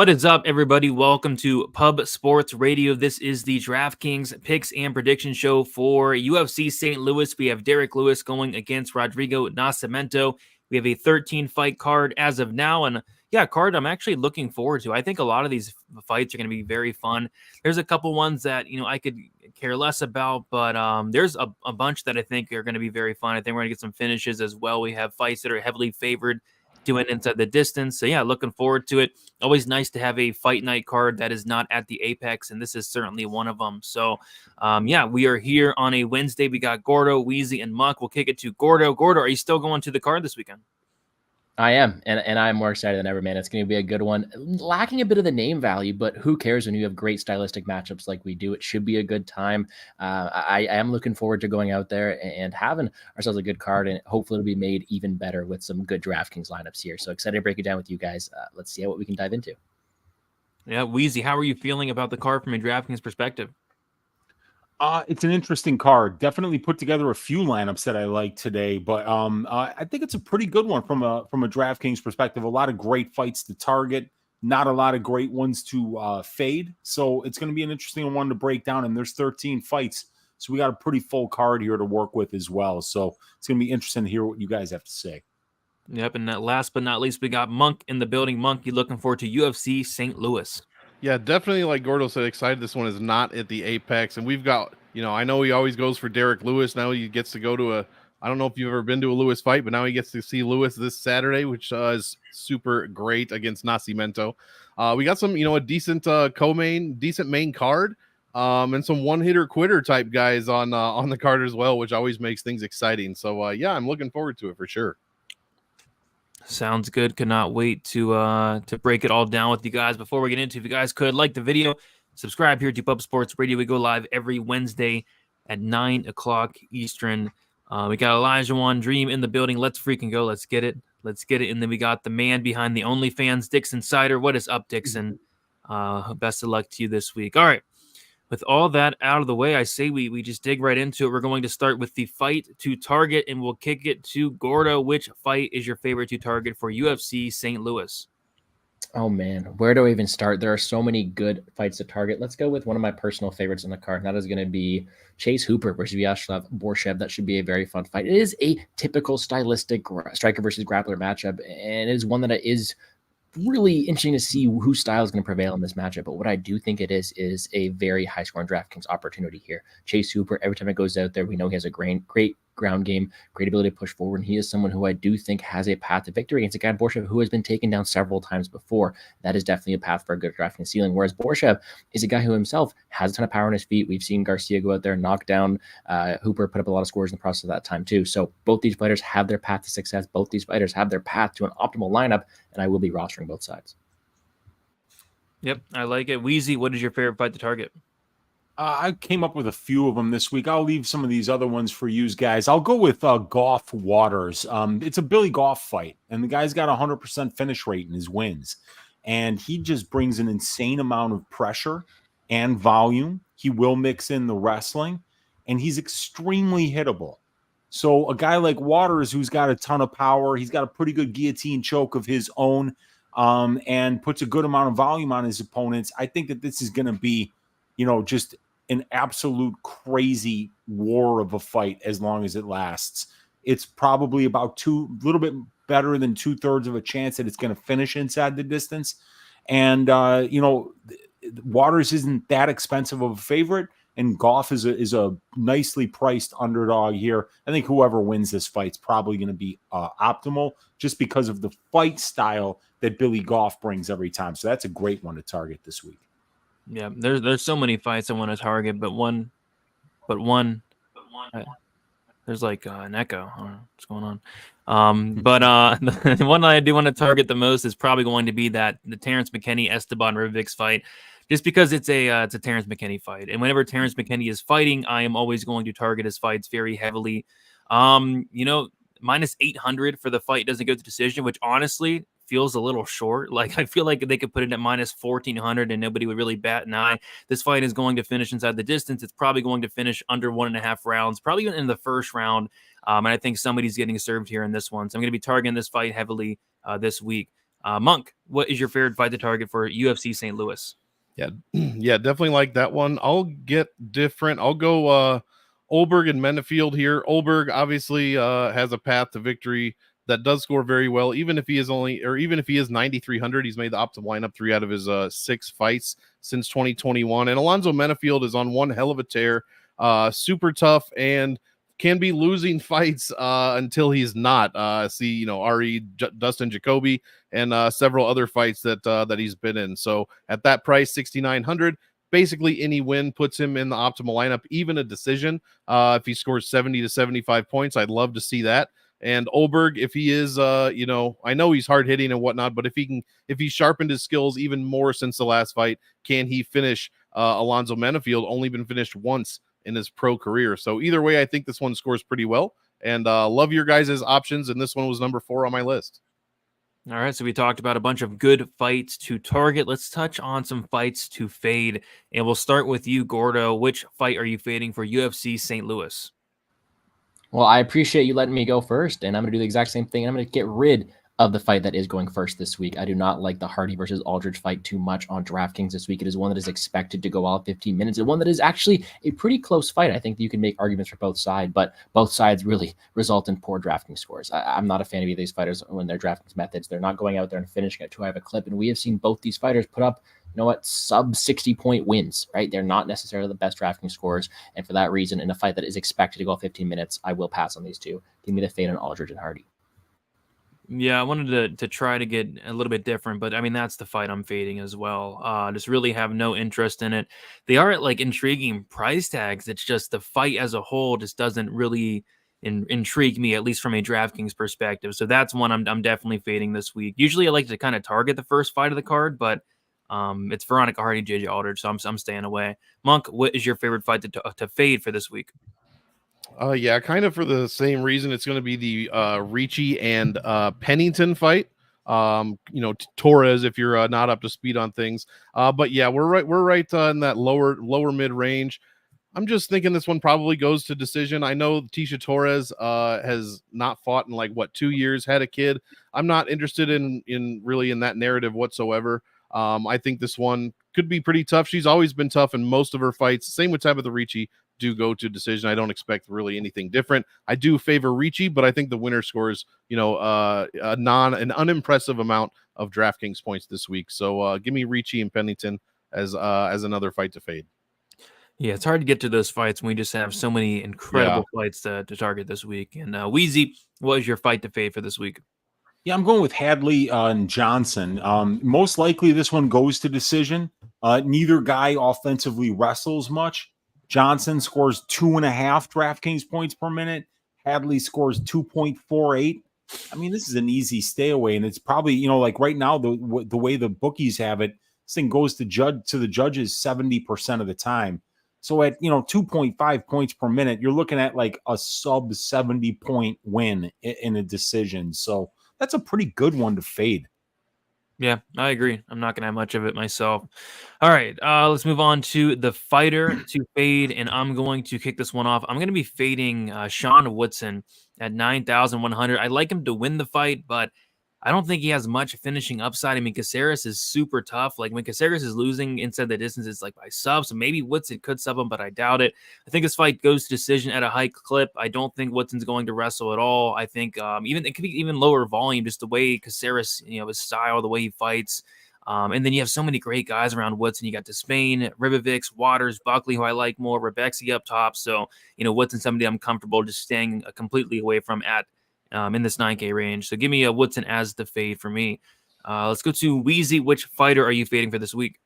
What is up, everybody? Welcome to Pub Sports Radio. This is the Draftkings picks and prediction show for UFC St. Louis. We have Derrick Lewis going against Rodrigo Nascimento. We have a 13-fight card as of now, and card I'm actually looking forward to. I think a lot of these fights are going to be very fun. There's a couple ones that I could care less about, but there's a bunch that I think are going to be very fun. I think we're going to get some finishes as well. We have fights that are heavily favored doing inside the distance. So looking forward to it. Always nice to have a fight night card that is not at the Apex, and this is certainly one of them. So we are here on a Wednesday. We got Gordo, Weezy, and Monk. We'll kick it to Gordo. Gordo, are you still going to the card this weekend? I am, and I'm more excited than ever, man. It's going to be a good one. Lacking a bit of the name value, but who cares when you have great stylistic matchups like we do? It should be a good time. I am looking forward to going out there and having ourselves a good card, and hopefully it'll be made even better with some good DraftKings lineups here. So excited to break it down with you guys. Let's see what we can dive into. Yeah, Weezy, how are you feeling about the card from a DraftKings perspective? It's an interesting card. Definitely put together a few lineups that I like today, but I think it's a pretty good one from a DraftKings perspective. A lot of great fights to target, not a lot of great ones to fade. So it's going to be an interesting one to break down. And there's 13 fights, so we got a pretty full card here to work with as well. So it's going to be interesting to hear what you guys have to say. Yep, and last but not least, we got Monk in the building. Monk, you looking forward to UFC St. Louis? Yeah, definitely, like Gordo said, excited. This one is not at the Apex, and we've got, I know he always goes for Derrick Lewis. Now he gets to go to I don't know if you've ever been to a Lewis fight, but now he gets to see Lewis this Saturday, which is super great against Nascimento. We got some, a decent decent main card, and some one-hitter quitter type guys on the card as well, which always makes things exciting. So, I'm looking forward to it for sure. Sounds good. Could not wait to break it all down with you guys. Before we get into it, if you guys could like the video, subscribe here to Pub Sports Radio. We go live every Wednesday at 9 o'clock Eastern. We got Elijah One Dream in the building. Let's freaking go. Let's get it. And then we got the man behind the OnlyFans, Dixon Sider. What is up, Dixon? Best of luck to you this week. All right. With all that out of the way, I say we just dig right into it. We're going to start with the fight to target, and we'll kick it to Gordo. Which fight is your favorite to target for UFC St. Louis? Oh, man. Where do I even start? There are so many good fights to target. Let's go with one of my personal favorites on the card. And that is going to be Chase Hooper versus Viacheslav Borshchev. That should be a very fun fight. It is a typical stylistic striker versus grappler matchup, and it is one that is really interesting to see whose style is going to prevail in this matchup. But what I do think it is a very high-scoring DraftKings opportunity here. Chase Hooper, every time it goes out there, we know he has a great ground game, great ability to push forward, and he is someone who I do think has a path to victory against a guy, Borshchev, who has been taken down several times before. That is definitely a path for a good DraftKings ceiling, whereas Borshchev is a guy who himself has a ton of power on his feet. We've seen Garcia go out there, knock down Hooper, put up a lot of scores in the process of that time too. So both these fighters have their path to success. Both these fighters have their path to an optimal lineup, and I will be rostering both sides. Yep, I like it. Weezy, what is your favorite fight to target? I came up with a few of them this week. I'll leave some of these other ones for you guys. I'll go with Goff Waters. It's a Billy Goff fight, and the guy's got 100% finish rate in his wins. And he just brings an insane amount of pressure and volume. He will mix in the wrestling, and he's extremely hittable. So a guy like Waters, who's got a ton of power, he's got a pretty good guillotine choke of his own, and puts a good amount of volume on his opponents. I think that this is going to be, just an absolute crazy war of a fight as long as it lasts. It's probably about a little bit better than 2/3 of a chance that it's going to finish inside the distance. And, Waters isn't that expensive of a favorite, and Goff is a nicely priced underdog here. I think whoever wins this fight is probably going to be optimal just because of the fight style that Billy Goff brings every time. So that's a great one to target this week. Yeah, there's so many fights I want to target, but one, there's like an echo. I don't know what's going on. But the one I do want to target the most is probably going to be the Terrance McKinney Esteban Ribic fight, just because it's a Terrance McKinney fight, and whenever Terrance McKinney is fighting, I am always going to target his fights very heavily. Minus 800 for the fight doesn't go to decision, which honestly feels a little short. Like, I feel like they could put it at minus 1,400 and nobody would really bat an eye. This fight is going to finish inside the distance. It's probably going to finish under 1.5 rounds, probably in the first round. And I think somebody's getting served here in this one. So I'm going to be targeting this fight heavily this week. Monk, what is your favorite fight to target for UFC St. Louis? Yeah, yeah, definitely like that one. I'll get different. I'll go Ulberg and Menifield here. Ulberg obviously has a path to victory that does score very well, even if he is 9,300. He's made the optimal lineup 3 out of his 6 fights since 2021. And Alonzo Menifield is on one hell of a tear, super tough, and can be losing fights until he's not. Dustin Jacoby and several other fights that he's been in. So at that price, 6,900, basically any win puts him in the optimal lineup, even a decision. If he scores 70 to 75 points, I'd love to see that. And Ulberg, if he is, I know he's hard hitting and whatnot, but if he sharpened his skills even more since the last fight, can he finish Alonzo Menifield? Only been finished once in his pro career. So either way, I think this one scores pretty well, and love your guys' options. And this one was number 4 on my list. All right, so we talked about a bunch of good fights to target. Let's touch on some fights to fade, and we'll start with you, Gordo. Which fight are you fading for UFC St. Louis? Well, I appreciate you letting me go first, and I'm going to do the exact same thing. I'm going to get rid of the fight that is going first this week. I do not like the Hardy versus Aldridge fight too much on DraftKings this week. It is one that is expected to go all 15 minutes, and one that is actually a pretty close fight. I think that you can make arguments for both sides, but both sides really result in poor DraftKings scores. I'm not a fan of either of these fighters when their DraftKings methods. They're not going out there and finishing at too high of a clip, and we have seen both these fighters put up sub 60-point wins, right? They're not necessarily the best DraftKings scores. And for that reason, in a fight that is expected to go 15 minutes, I will pass on these two. Give me the fade on Aldridge and Hardy. Yeah, I wanted to try to get a little bit different, but I mean, that's the fight I'm fading as well. Just really have no interest in it. They are at intriguing price tags. It's just the fight as a whole just doesn't really intrigue me, at least from a DraftKings perspective. So that's one I'm definitely fading this week. Usually I like to kind of target the first fight of the card, but it's Veronica Hardy, JJ Aldridge, so I'm staying away. Monk, what is your favorite fight to fade for this week? Yeah, kind of for the same reason. It's going to be the Ricci and Pennington fight. Torres, if you're not up to speed on things. But yeah, we're right in that lower mid range. I'm just thinking this one probably goes to decision. I know Tisha Torres has not fought in 2 years, had a kid. I'm not interested in really in that narrative whatsoever. I think this one could be pretty tough. She's always been tough in most of her fights. Same with Tabitha Ricci, do go to decision. I don't expect really anything different. I do favor Ricci, but I think the winner scores, an unimpressive amount of DraftKings points this week. So give me Ricci and Pennington as another fight to fade. Yeah, it's hard to get to those fights when we just have so many incredible fights to target this week. And Weezy, what is your fight to fade for this week? Yeah, I'm going with Hadley and Johnson. Most likely this one goes to decision. Neither guy offensively wrestles much. Johnson scores 2.5 DraftKings points per minute. Hadley scores 2.48. I mean, this is an easy stay away, and it's probably, right now, the way the bookies have it, this thing goes to the judges 70% of the time. So at 2.5 points per minute, you're looking at a sub 70-point win in a decision. So that's a pretty good one to fade. Yeah, I agree. I'm not going to have much of it myself. All right, let's move on to the fighter to fade, and I'm going to kick this one off. I'm going to be fading Sean Woodson at 9,100. I like him to win the fight, but I don't think he has much finishing upside. I mean, Caceres is super tough. When Caceres is losing inside the distance, it's by sub. So maybe Woodson could sub him, but I doubt it. I think this fight goes to decision at a high clip. I don't think Woodson's going to wrestle at all. I think it could be even lower volume, just the way Caceres, his style, the way he fights. And then you have so many great guys around Woodson. You got Despaigne, Rębecki, Waters, Buckley, who I like more, Rębecki up top. So, Woodson's somebody I'm comfortable just staying completely away from at in this 9K range. So give me a Woodson as the fade for me. Let's go to Weezy. Which fighter are you fading for this week?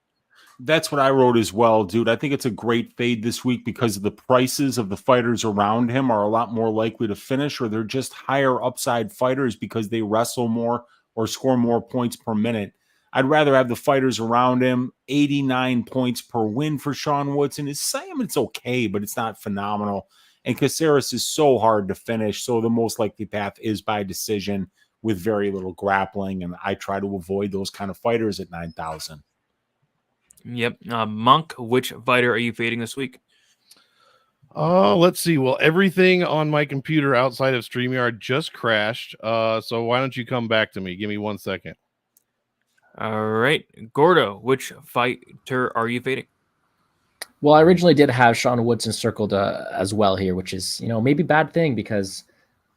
That's what I wrote as well, dude. I think it's a great fade this week because the prices of the fighters around him are a lot more likely to finish, or they're just higher upside fighters because they wrestle more or score more points per minute. I'd rather have the fighters around him. 89 points per win for Sean Woodson. It's okay, but it's not phenomenal. And Caceres is so hard to finish, so the most likely path is by decision with very little grappling, and I try to avoid those kind of fighters at 9,000. Yep. Monk, which fighter are you fading this week? Let's see. Well, everything on my computer outside of StreamYard just crashed, so why don't you come back to me? Give me 1 second. All right, Gordo, which fighter are you fading? Well, I originally did have Sean Woodson circled as well here, which is, maybe a bad thing because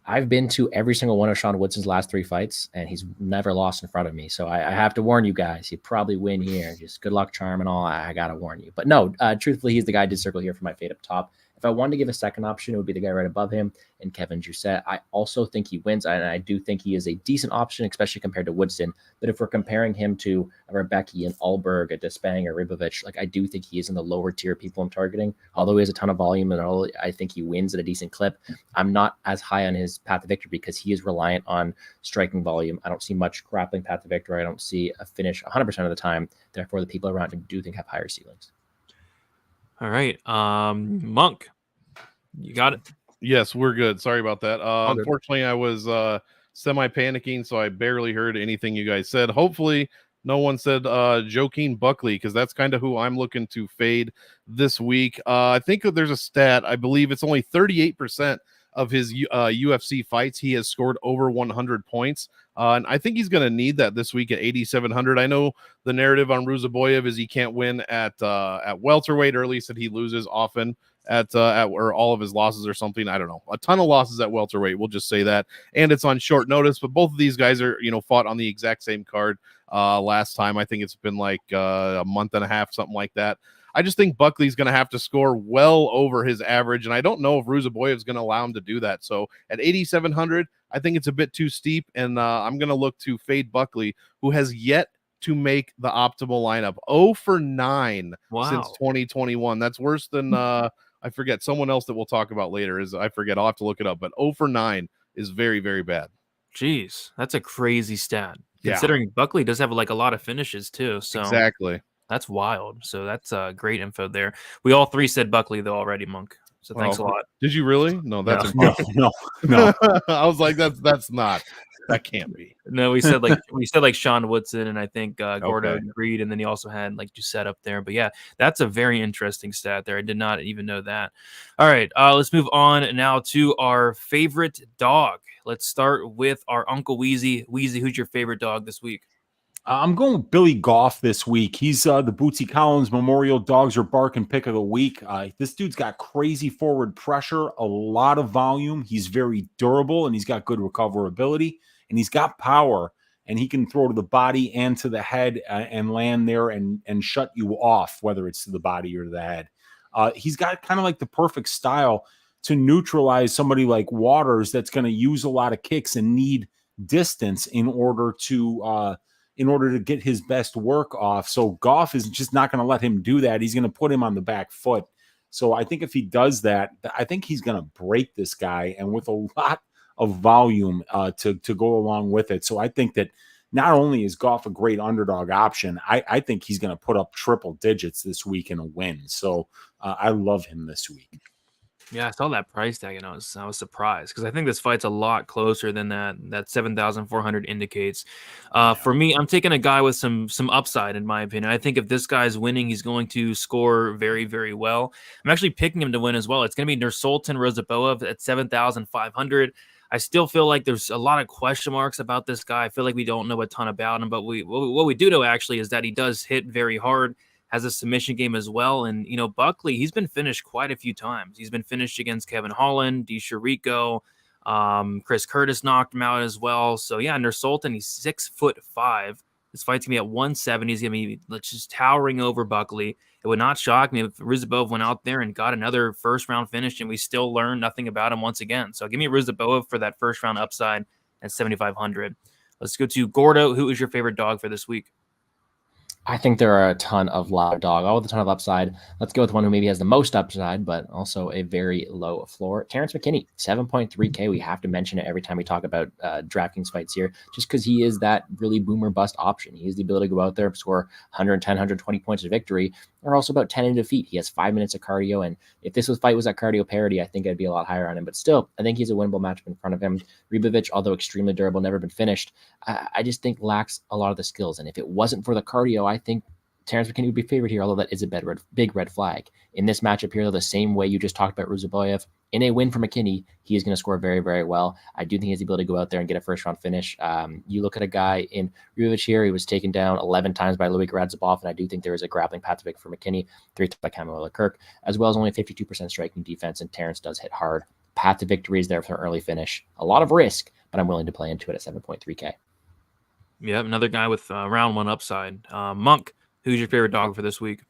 I've been to every single one of Sean Woodson's last 3 fights, and he's never lost in front of me. So I have to warn you guys, he'd probably win here. Just good luck, charm, and all. I got to warn you. But no, truthfully, he's the guy I did circle here for my fade up top. If I wanted to give a second option, it would be the guy right above him and Kevin Jousset. I also think he wins, and I do think he is a decent option, especially compared to Woodson. But if we're comparing him to a Rębecki and Ulberg, a Despaigne, or Ruziboev, I do think he is in the lower tier people I'm targeting. Although he has a ton of volume and I think he wins at a decent clip, I'm not as high on his path to victory because he is reliant on striking volume. I don't see much grappling path to victory. I don't see a finish 100% of the time. Therefore, the people around him do think have higher ceilings. All right, Monk, you got it. Yes, we're good. Sorry about that. Good. Unfortunately, I was semi-panicking, so I barely heard anything you guys said. Hopefully, no one said Joaquin Buckley, because that's kind of who I'm looking to fade this week. I think there's a stat. I believe it's only 38% of his UFC fights he has scored over 100 points. And I think he's going to need that this week at 8,700. I know the narrative on Ruziboev is he can't win at welterweight, or at least that he loses often at or all of his losses or something. I don't know. A ton of losses at welterweight. We'll just say that. And it's on short notice, but both of these guys are, fought on the exact same card last time. I think it's been like a month and a half, something like that. I just think Buckley's going to have to score well over his average, and I don't know if Ruziboev is going to allow him to do that. So at 8,700, I think it's a bit too steep, and I'm going to look to fade Buckley, who has yet to make the optimal lineup. 0 for 9 since 2021. That's worse than I forget. Someone else that we'll talk about later I forget. I'll have to look it up, but 0 for 9 is very, very bad. Jeez, that's a crazy stat. Considering Buckley does have like a lot of finishes too. So exactly. That's wild. So that's great info there. We all three said Buckley though already, Monk. So thanks a lot. Did you really? No, that's no. I was like, that's not. That can't be. No, we said like Sean Woodson, and I think Gordo agreed, and then he also had like Jousset up there. But yeah, that's a very interesting stat there. I did not even know that. All right, let's move on now to our favorite dog. Let's start with our Uncle Weezy. Weezy, who's your favorite dog this week? I'm going with Billy Goff this week. He's the Bootsy Collins Memorial Dogs Are Barking pick of the week. This dude's got crazy forward pressure, a lot of volume. He's very durable, and he's got good recoverability, and he's got power, and he can throw to the body and to the head and land there and shut you off, whether it's to the body or to the head. He's got kind of like the perfect style to neutralize somebody like Waters that's going to use a lot of kicks and need distance in order to get his best work off. So Goff is just not going to let him do that. He's going to put him on the back foot. So I think if he does that, I think he's going to break this guy, and with a lot of volume to go along with it. So I think that not only is Goff a great underdog option, I think he's going to put up triple digits this week in a win. So I love him this week. Yeah, I saw that price tag and I was surprised because I think this fight's a lot closer than that 7,400 indicates. For me, I'm taking a guy with some upside in my opinion. I think if this guy's winning, he's going to score very, very well. I'm actually picking him to win as well. It's going to be Nursulton Ruziboev at 7,500. I still feel like there's a lot of question marks about this guy. I feel like we don't know a ton about him, but what we do know actually is that he does hit very hard. Has a submission game as well. And, Buckley, he's been finished quite a few times. He's been finished against Kevin Holland, DiChirico, Chris Curtis knocked him out as well. So, yeah, Nursulton, he's 6'5". This fight's going to be at 170. He's going to be just towering over Buckley. It would not shock me if Ruziboev went out there and got another first-round finish and we still learn nothing about him once again. So, give me Ruziboev for that first-round upside at 7,500. Let's go to Gordo. Who is your favorite dog for this week? I think there are a ton of loud dog, all with a ton of upside. Let's go with one who maybe has the most upside, but also a very low floor. Terrance McKinney, 7.3K. We have to mention it every time we talk about DraftKings fights here, just because he is that really boomer bust option. He has the ability to go out there and score 110, 120 points of victory, or also about 10 in defeat. He has 5 minutes of cardio, and if this fight was at cardio parity, I think I'd be a lot higher on him. But still, I think he's a winnable matchup in front of him. Ruziboev, although extremely durable, never been finished, I just think lacks a lot of the skills. And if it wasn't for the cardio, I think Terrance McKinney would be favored here, although that is a big red flag. In this matchup here, though, the same way you just talked about Ruziboev, in a win for McKinney, he is going to score very, very well. I do think he has the ability to go out there and get a first-round finish. You look at a guy in Ruziboev here, he was taken down 11 times by Louis Gorazubov, and I do think there is a grappling path to pick for McKinney, 3 by Camilo Leclerc, as well as only 52% striking defense, and Terrance does hit hard. Path to victory is there for an early finish. A lot of risk, but I'm willing to play into it at 7.3K. Yeah, another guy with round one upside. Monk, who's your favorite dog for this week?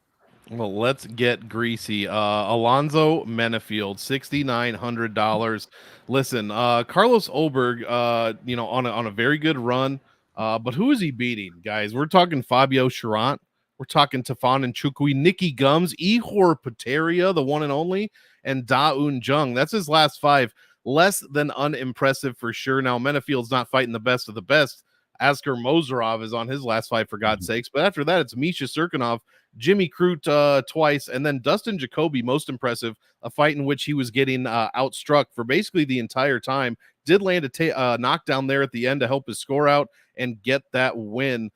Well, let's get greasy. Alonzo Menifield, $6,900. Listen, Carlos Ulberg, on a very good run. But who is he beating, guys? We're talking Fabio Charant. We're talking Tafon and Chukwi, Nicky Gums, Ihor Pateria, the one and only, and Da Un Jung. That's his last 5. Less than unimpressive for sure. Now, Menifield's not fighting the best of the best. Asker Mozarov is on his last 5, for God's sakes. But after that, it's Misha Serkinov, Jimmy Crute twice, and then Dustin Jacoby, most impressive, a fight in which he was getting outstruck for basically the entire time. Did land a knockdown there at the end to help his score out and get that win.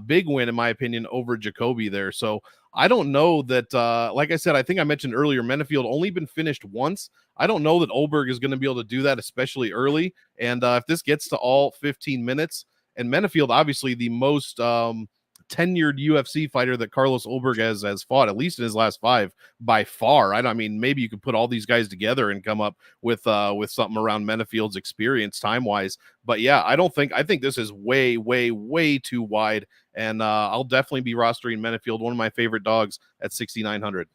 Big win, in my opinion, over Jacoby there. So I don't know that, like I said, I think I mentioned earlier, Menifield only been finished once. I don't know that Ulberg is going to be able to do that, especially early. And if this gets to all 15 minutes, and Menifield, obviously the most tenured UFC fighter that Carlos Ulberg has fought, at least in his last 5, by far. I mean, maybe you could put all these guys together and come up with something around Menifield's experience time-wise. But yeah, I think this is way, way, way too wide. And I'll definitely be rostering Menifield, one of my favorite dogs, at 6,900.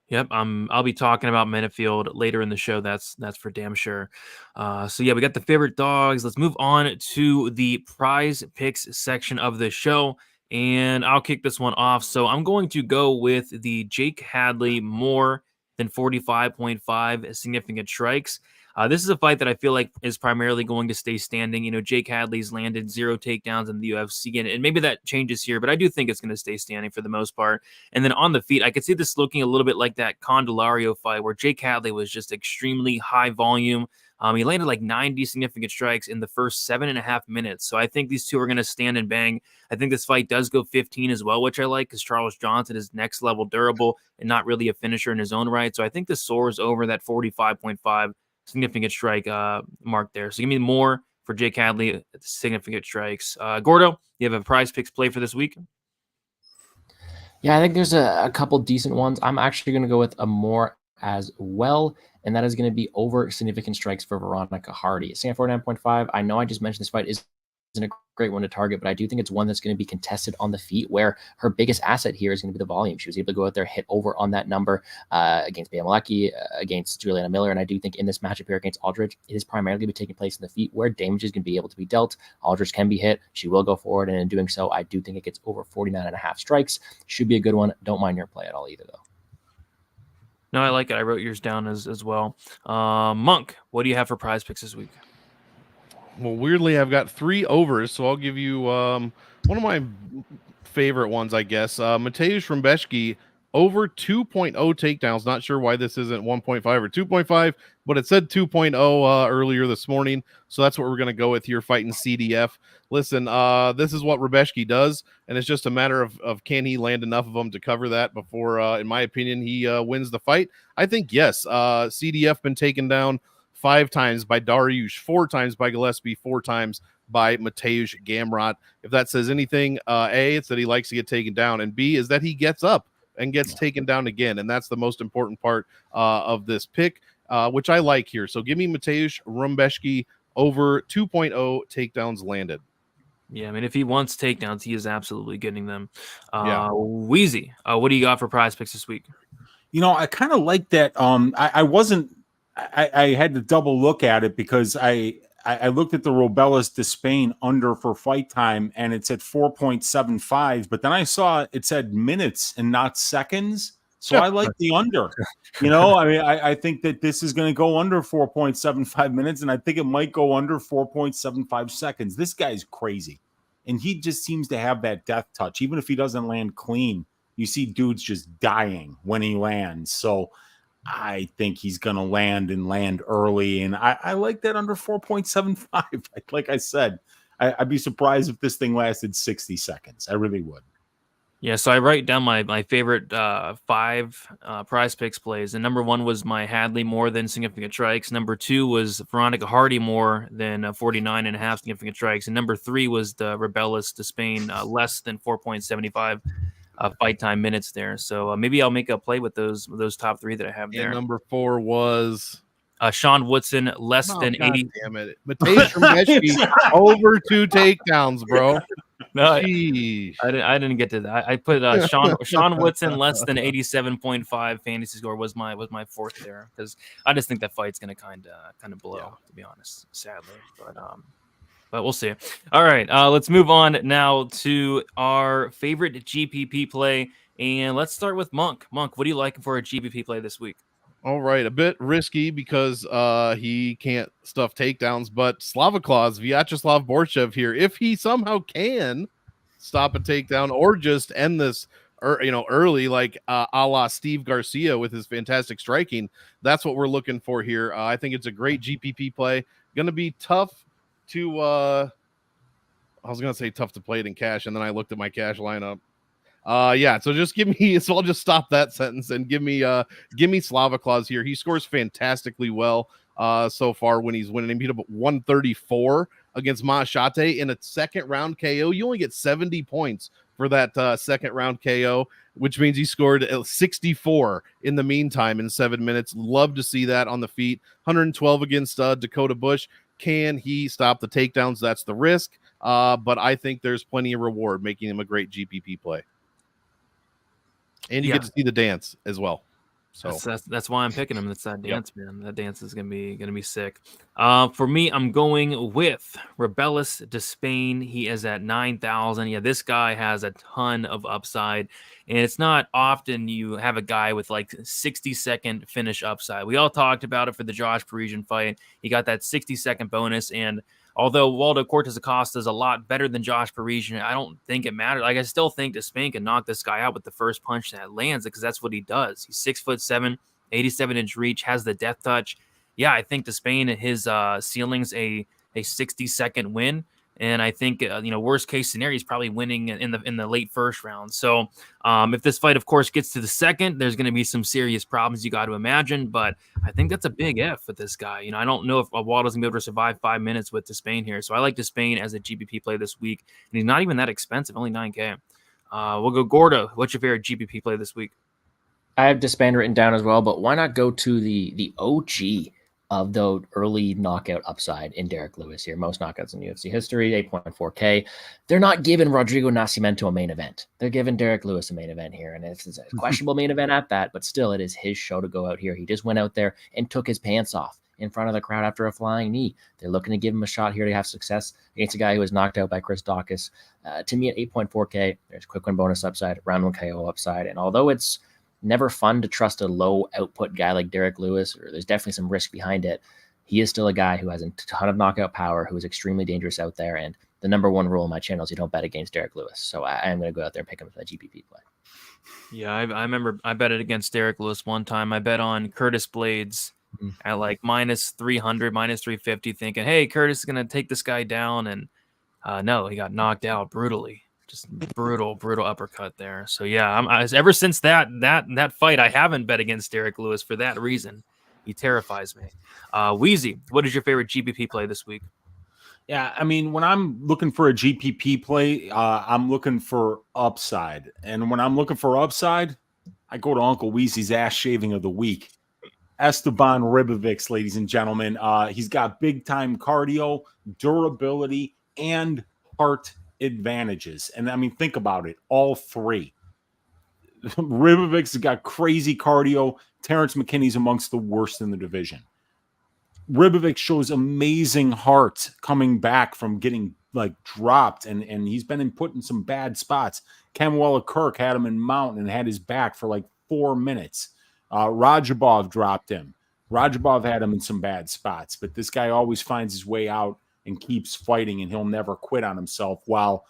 Yep, I'll be talking about Menifield later in the show. That's for damn sure. So yeah, we got the favorite dogs. Let's move on to the prize picks section of the show, and I'll kick this one off. So I'm going to go with the Jake Hadley more than 45.5 significant strikes. This is a fight that I feel like is primarily going to stay standing. You know, Jake Hadley's landed 0 takedowns in the UFC, and maybe that changes here, but I do think it's going to stay standing for the most part. And then on the feet, I could see this looking a little bit like that Candelario fight where Jake Hadley was just extremely high volume. He landed like 90 significant strikes in the first 7.5 minutes. So I think these two are going to stand and bang. I think this fight does go 15 as well, which I like because Charles Johnson is next level durable and not really a finisher in his own right. So I think this soars over that 45.5 significant strike mark there. So give me more for Jake Hadley, significant strikes. Gordo, you have a prize picks play for this week? Yeah, I think there's a couple decent ones. I'm actually going to go with a more as well, and that is going to be over significant strikes for Veronica Hardy. Stand 49.5. I know I just mentioned this fight isn't a great one to target, but I do think it's one that's going to be contested on the feet, where her biggest asset here is going to be the volume. She was able to go out there, hit over on that number against Bialecki, against Juliana Miller, and I do think in this matchup here against Aldridge, it is primarily going to be taking place in the feet, where damage is going to be able to be dealt. Aldridge can be hit. She will go forward, and in doing so, I do think it gets over 49.5 strikes. Should be a good one. Don't mind your play at all either, though. No, I like it. I wrote yours down as well. Monk, what do you have for prize picks this week? Well, weirdly, I've got 3 overs, so I'll give you one of my favorite ones, I guess. Mateusz Rębecki over 2.0 takedowns. Not sure why this isn't 1.5 or 2.5, but it said 2.0 earlier this morning, so that's what we're going to go with here, fighting CDF. Listen, this is what Rębecki does, and it's just a matter of can he land enough of them to cover that before, in my opinion, he wins the fight. I think, yes, CDF been taken down 5 times by Dariush, 4 times by Gillespie, 4 times by Mateusz Gamrot. If that says anything, A, it's that he likes to get taken down, and B, is that he gets up and gets taken down again, and that's the most important part of this pick, which I like here. So give me Mateusz Rębecki over 2.0 takedowns landed. Yeah, I mean, if he wants takedowns, he is absolutely getting them. Yeah. Weezy, what do you got for prize picks this week? You know, I kind of like that. I had to double look at it because I looked at the Robelis Despaigne under for fight time, and it's at 4.75, but then I saw it said minutes and not seconds. So I like the under. You know, I mean, I think that this is going to go under 4.75 minutes, and I think it might go under 4.75 seconds. This guy's crazy, and he just seems to have that death touch. Even if he doesn't land clean, you see dudes just dying when he lands. So I think he's going to land early, and I like that under 4.75. Like I said, I'd be surprised if this thing lasted 60 seconds. I really would. Yeah, so I write down my favorite 5 Prize Picks plays, and number 1 was my Hadley more than significant strikes. Number 2 was Veronica Hardy more than 49.5 significant strikes, and number 3 was the Robelis Despaigne less than 4.75 fight time minutes there. So maybe I'll make a play with those top 3 that I have there. And number 4 was Sean Woodson less than God 80. Damn it, Mateusz Rębecki over 2 takedowns, bro. No, I didn't get to that. I put Sean Woodson less than 87.5 fantasy score was my 4th there, because I just think that fight's gonna kind of blow, to be honest, sadly. But we'll see. All right, let's move on now to our favorite GPP play, and let's start with Monk. Monk, what are you liking for a GPP play this week? All right, a bit risky because he can't stuff takedowns, but Slavaklaus, Viacheslav Borshchev here, if he somehow can stop a takedown or just end this early, like a la Steve Garcia with his fantastic striking, that's what we're looking for here. I think it's a great GPP play. Going to be tough to I was going to say tough to play it in cash, and then I looked at my cash lineup. So just give me, so I'll just stop that sentence and give me Slavaklaus here. He scores fantastically well so far when he's winning. He beat up 134 against Machate in a second round KO. You only get 70 points for that second round KO, which means he scored 64 in the meantime in 7 minutes. Love to see that on the feet. 112 against Dakota Bush. Can he stop the takedowns? That's the risk. But I think there's plenty of reward making him a great GPP play. And you get to see the dance as well. So that's why I'm picking him. That's that dance, man. That dance is gonna be sick. For me, I'm going with Robelis Despaigne. He is at 9,000. Yeah, this guy has a ton of upside, and it's not often you have a guy with like 60-second finish upside. We all talked about it for the Josh Parisian fight. He got that 60-second bonus, and although Waldo Cortes-Acosta is a lot better than Josh Parisian, I don't think it matters. Like, I still think Despaigne can knock this guy out with the first punch that lands, because that's what he does. He's 6'7", 87-inch reach, has the death touch. Yeah, I think Despaigne, his ceiling's a 60-second win. And I think, worst case scenario, he's probably winning in the late first round. So if this fight, of course, gets to the second, there's going to be some serious problems you got to imagine. But I think that's a big F with this guy. I don't know if Waldo's going to be able to survive 5 minutes with Despaigne here. So I like Despaigne as a GPP play this week. And he's not even that expensive, only $9K. We'll go Gordo. What's your favorite GPP play this week? I have Despaigne written down as well, but why not go to the OG of the early knockout upside in Derrick Lewis here? Most knockouts in UFC history, 8.4K. They're not giving Rodrigo Nascimento a main event. They're giving Derrick Lewis a main event here, and it's a questionable main event at that, but still, it is his show to go out here. He just went out there and took his pants off in front of the crowd after a flying knee. They're looking to give him a shot here to have success against a guy who was knocked out by Chris Daukaus. To me, at 8.4K, there's quick win bonus upside, round 1 KO upside, and although it's never fun to trust a low output guy like Derrick Lewis, or there's definitely some risk behind it, he is still a guy who has a ton of knockout power, who is extremely dangerous out there. And the number 1 rule in my channel is you don't bet against Derrick Lewis. So I am going to go out there and pick him for that GPP play. Yeah, I remember I bet it against Derrick Lewis one time. I bet on Curtis Blades at like minus 300, minus 350, thinking, hey, Curtis is going to take this guy down. And no, he got knocked out brutally. Just brutal uppercut there. So yeah, ever since that fight, I haven't bet against Derrick Lewis for that reason. He terrifies me. Weezy, what is your favorite GPP play this week? Yeah, I mean, when I'm looking for a GPP play, I'm looking for upside. And when I'm looking for upside, I go to Uncle Weezy's ass shaving of the week. Esteban Ribovics, ladies and gentlemen. He's got big-time cardio, durability, and heart advantages. And I mean, think about it, all 3. Ribovics has got crazy cardio. Terrance McKinney's amongst the worst in the division. Ribovics shows amazing heart coming back from getting like dropped, and he's been put in some bad spots. Camuela Kirk had him in mount and had his back for like 4 minutes. Ruziboev dropped him. Ruziboev had him in some bad spots, but this guy always finds his way out and keeps fighting, and he'll never quit on himself, while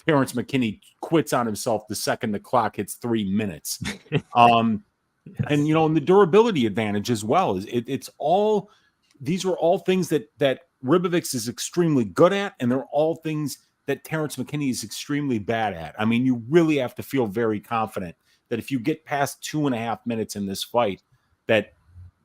Terrance McKinney quits on himself the second the clock hits 3 minutes. Yes. And, and the durability advantage as well. It's all, these are all things that Ribovics is extremely good at, and they're all things that Terrance McKinney is extremely bad at. I mean, you really have to feel very confident that if you get past 2.5 minutes in this fight, that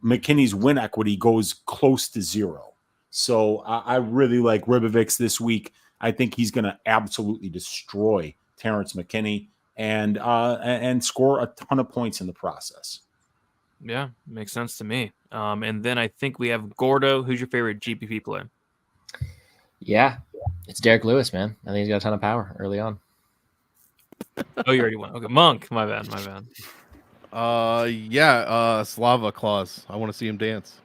McKinney's win equity goes close to zero. So I really like Ruziboev this week. I think he's going to absolutely destroy Terrance McKinney and score a ton of points in the process. Yeah, makes sense to me. And then I think we have Gordo. Who's your favorite GPP play? Yeah, it's Derrick Lewis, man. I think he's got a ton of power early on. Oh, you already won. Okay, Monk. My bad. Slava Claus. I want to see him dance.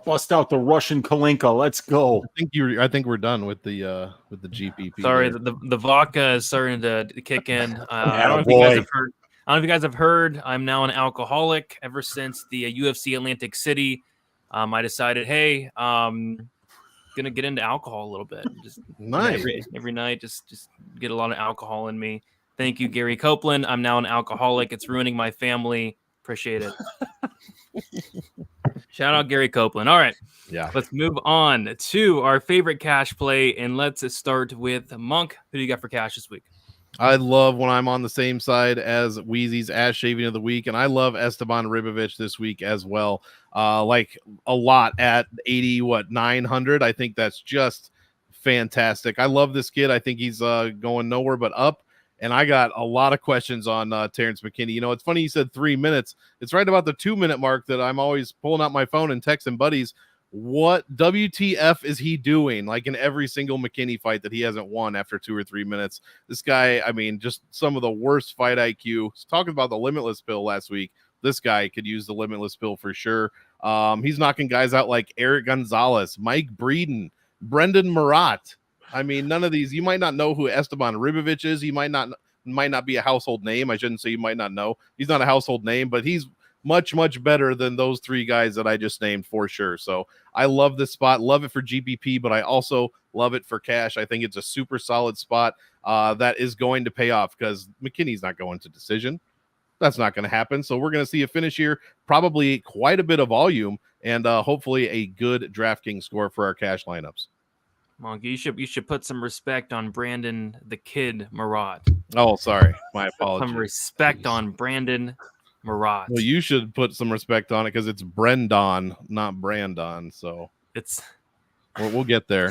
Bust out the Russian Kalinka. Let's go. I think we're done with the GPP. Sorry, the vodka is starting to kick in. I don't know if you guys have heard. I'm now an alcoholic. Ever since the UFC Atlantic City, I decided, hey, gonna get into alcohol a little bit. Just nice every night. Just get a lot of alcohol in me. Thank you, Gary Copeland. I'm now an alcoholic. It's ruining my family. Appreciate it. Shout out Gary Copeland. All right. Yeah. Let's move on to our favorite cash play. And let's start with Monk. Who do you got for cash this week? I love when I'm on the same side as Weezy's ass shaving of the week. And I love Esteban Ribovic this week as well. Like a lot at 900. I think that's just fantastic. I love this kid. I think he's going nowhere but up. And I got a lot of questions on Terrance McKinney. You know, it's funny you said 3 minutes. It's right about the 2-minute mark that I'm always pulling out my phone and texting buddies. What WTF is he doing? Like in every single McKinney fight that he hasn't won after 2 or 3 minutes. This guy, I mean, just some of the worst fight IQ. Talking about the limitless pill last week. This guy could use the limitless pill for sure. He's knocking guys out like Eric Gonzalez, Mike Breeden, Brendan Murat. I mean, none of these, you might not know who Esteban Ribovic is. He might not be a household name. I shouldn't say you might not know. He's not a household name, but he's much, much better than those 3 guys that I just named for sure. So I love this spot, love it for GPP, but I also love it for cash. I think it's a super solid spot that is going to pay off because McKinney's not going to decision. That's not going to happen. So we're going to see a finish here, probably quite a bit of volume, and hopefully a good DraftKings score for our cash lineups. Monk, you should put some respect on Brandon the Kid Murat. Oh, sorry. My apologies. Some respect on Brandon Murat. Well, you should put some respect on it because it's Brendan, not Brandon. So it's we'll get there.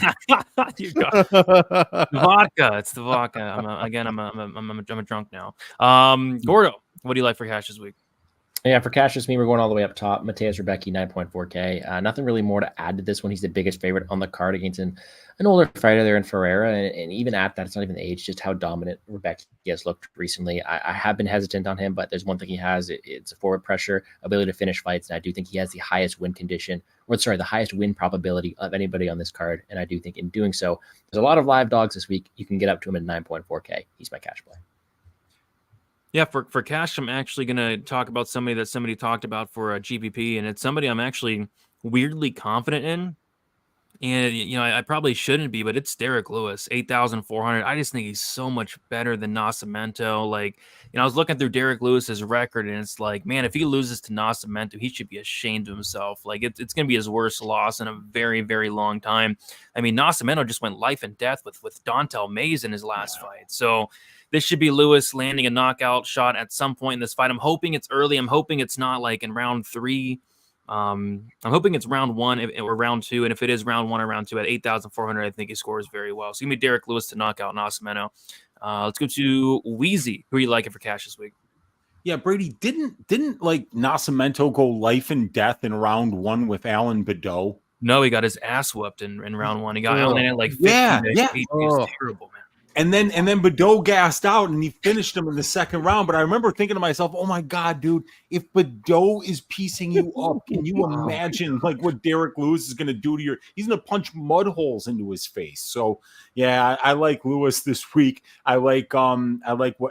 You got vodka. It's the vodka. I'm a drunk now. Gordo, what do you like for cash this week? Yeah, for cash this week, we're going all the way up top. Mateusz Rębecki, 9.4K. Nothing really more to add to this one. He's the biggest favorite on the card against an older fighter there in Ferreira. And even at that, it's not even the age, just how dominant Rębecki has looked recently. I have been hesitant on him, but there's one thing he has. It's a forward pressure, ability to finish fights. And I do think he has the highest win the highest win probability of anybody on this card. And I do think in doing so, there's a lot of live dogs this week. You can get up to him at 9.4K. He's my cash play. Yeah, for cash, I'm actually going to talk about somebody that somebody talked about for a GPP, and it's somebody I'm actually weirdly confident in. And, you know, I probably shouldn't be, but it's Derrick Lewis, 8,400. I just think he's so much better than Nascimento. Like, you know, I was looking through Derrick Lewis's record, and it's like, man, if he loses to Nascimento, he should be ashamed of himself. Like, it's going to be his worst loss in a very, very long time. I mean, Nascimento just went life and death with Dontel Mays in his last fight. So this should be Lewis landing a knockout shot at some point in this fight. I'm hoping it's early. I'm hoping it's not like in round 3. I'm hoping it's round 1 or round 2. And if it is round 1 or round 2 at 8,400, I think he scores very well. So give me Derrick Lewis to knock out Nascimento. Let's go to Weezy. Who are you liking for cash this week? Yeah, Brady, didn't like Nascimento go life and death in round 1 with Alan Badeau? No, he got his ass whooped in round 1. He got Alan at like 50. Yeah. It was terrible, man. And then Badeau gassed out and he finished him in the second round. But I remember thinking to myself, oh my God, dude, if Badeau is piecing you up, can you imagine like what Derrick Lewis is going to do to he's going to punch mud holes into his face. So yeah, I like Lewis this week. I like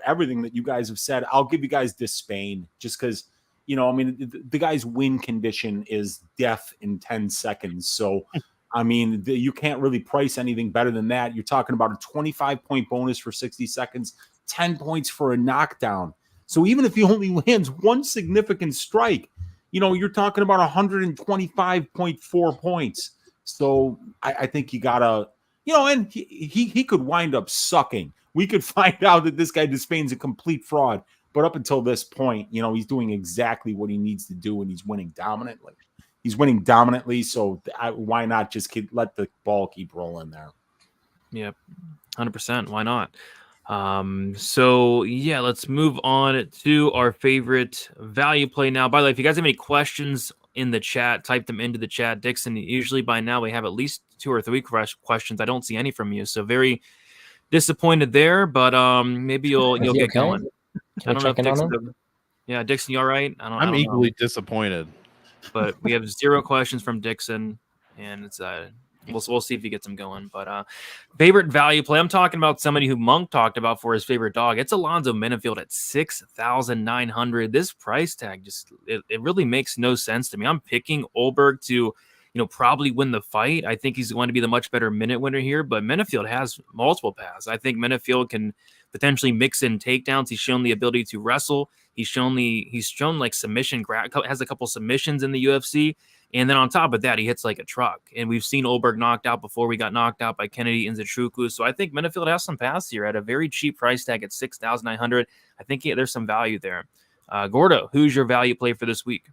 everything that you guys have said. I'll give you guys Despaigne just because, you know, I mean, the guy's win condition is death in 10 seconds. So I mean, you can't really price anything better than that. You're talking about a 25-point bonus for 60 seconds, 10 points for a knockdown. So even if he only lands one significant strike, you know, you're talking about 125.4 points. So I think you gotta And he could wind up sucking. We could find out that this guy Despaigne's a complete fraud. But up until this point, he's doing exactly what he needs to do, and he's winning dominantly. So why not just let the ball keep rolling there? Yep, 100%. Why not? So yeah, let's move on to our favorite value play now. By the way, if you guys have any questions in the chat, type them into the chat. Dixon, usually by now we have at least 2 or 3 questions. I don't see any from you, so very disappointed there. But maybe you'll get going. I don't know if Dixon. Yeah, Dixon, you all right? I'm equally disappointed. But we have 0 questions from Dixon, and it's we'll see if he gets them going. But favorite value play, I'm talking about somebody who Monk talked about for his favorite dog. It's Alonzo Menifield at 6,900. This price tag it really makes no sense to me. I'm picking Ulberg to probably win the fight. I think he's going to be the much better minute winner here, but Menifield has multiple paths. I think Menifield can potentially mix in takedowns. He's shown the ability to wrestle. He's shown like submission grab, has a couple submissions in the UFC. And then on top of that, he hits like a truck. And we've seen Ulberg knocked out before. We got knocked out by Kennedy and Nzechukwu. So I think Menifield has some paths here at a very cheap price tag at 6,900. I think there's some value there. Gordo, who's your value play for this week?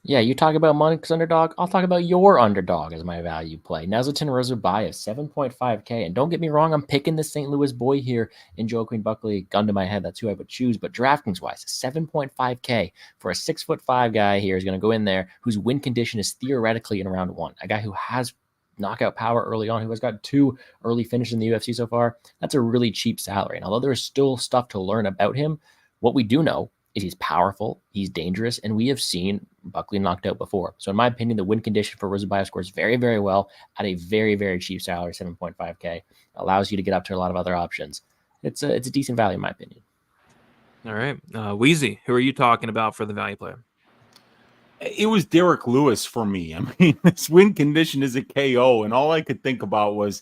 Yeah, you talk about Monk's underdog. I'll talk about your underdog as my value play. Nursulton Ruziboev, 7.5K. And don't get me wrong, I'm picking the St. Louis boy here in Joaquin Buckley. Gun to my head, that's who I would choose. But DraftKings-wise, 7.5K for a 6'5" guy here is going to go in there whose win condition is theoretically in round 1. A guy who has knockout power early on, who has got 2 early finishes in the UFC so far. That's a really cheap salary. And although there is still stuff to learn about him, what we do know is he's powerful, he's dangerous, and we have seen Buckley knocked out before. So in my opinion, the win condition for Ruziboev scores very, very well at a very, very cheap salary, 7.5K. Allows you to get up to a lot of other options. It's a decent value in my opinion. All right. Weezy, who are you talking about for the value player? It was Derrick Lewis for me. I mean, this win condition is a KO, and all I could think about was